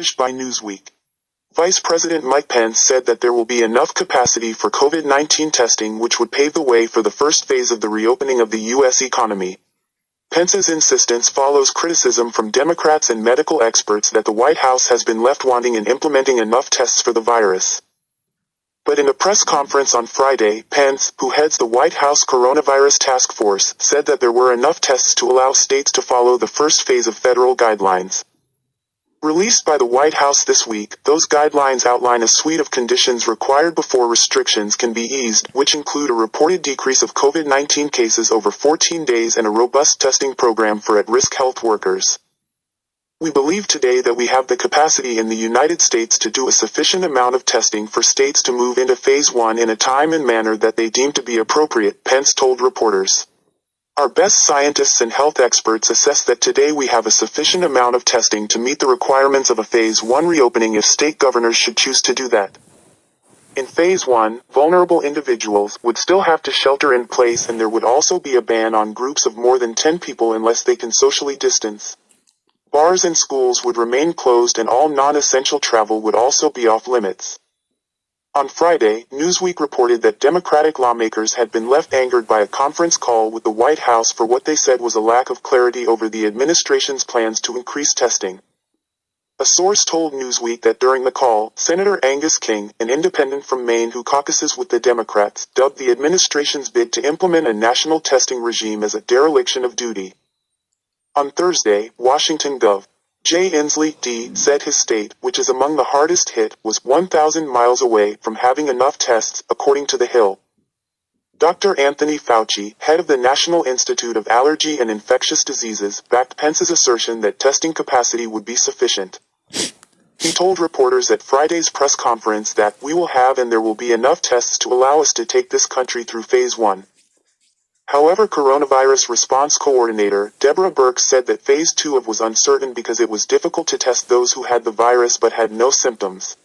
published by Newsweek. Vice President Mike Pence said that there will be enough capacity for COVID-19 testing, which would pave the way for the first phase of the reopening of the U.S. economy. Pence's insistence follows criticism from Democrats and medical experts that the White House has been left wanting in implementing enough tests for the virus. But in a press conference on Friday, Pence, who heads the White House Coronavirus Task Force, said that there were enough tests to allow states to follow the first phase of federal guidelines. Released by the White House this week, those guidelines outline a suite of conditions required before restrictions can be eased, which include a reported decrease of COVID-19 cases over 14 days and a robust testing program for at-risk health workers. We believe today that we have the capacity in the United States to do a sufficient amount of testing for states to move into Phase 1 in a time and manner that they deem to be appropriate, Pence told reporters. Our best scientists and health experts assess that today we have a sufficient amount of testing to meet the requirements of a Phase 1 reopening if state governors should choose to do that. In Phase 1, vulnerable individuals would still have to shelter in place, and there would also be a ban on groups of more than 10 people unless they can socially distance. Bars and schools would remain closed, and all non-essential travel would also be off limits. On Friday, Newsweek reported that Democratic lawmakers had been left angered by a conference call with the White House for what they said was a lack of clarity over the administration's plans to increase testing. A source told Newsweek that during the call, Senator Angus King, an independent from Maine who caucuses with the Democrats, dubbed the administration's bid to implement a national testing regime as a dereliction of duty. On Thursday, Washington Gov. Jay Inslee, D., said his state, which is among the hardest hit, was 1,000 miles away from having enough tests, according to The Hill. Dr. Anthony Fauci, head of the National Institute of Allergy and Infectious Diseases, backed Pence's assertion that testing capacity would be sufficient. He told reporters at Friday's press conference that we will have and there will be enough tests to allow us to take this country through Phase 1. However, coronavirus response coordinator Deborah Birx said that Phase 2 was uncertain because it was difficult to test those who had the virus but had no symptoms.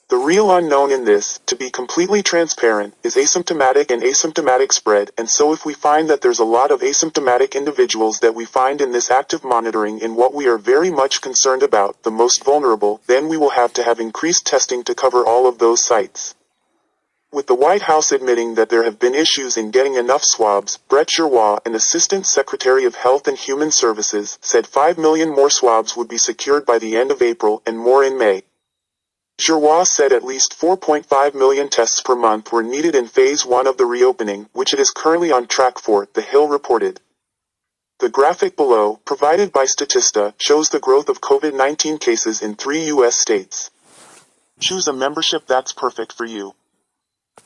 The real unknown in this, to be completely transparent, is asymptomatic and asymptomatic spread, and so if we find that there's a lot of asymptomatic individuals that we find in this active monitoring in what we are very much concerned about, the most vulnerable, then we will have to have increased testing to cover all of those sites. With the White House admitting that there have been issues in getting enough swabs, Brett Giroir, an Assistant Secretary of Health and Human Services, said 5 million more swabs would be secured by the end of April and more in May. Giroir said at least 4.5 million tests per month were needed in Phase 1 of the reopening, which it is currently on track for, The Hill reported. The graphic below, provided by Statista, shows the growth of COVID-19 cases in 3 U.S. states. Choose a membership that's perfect for you.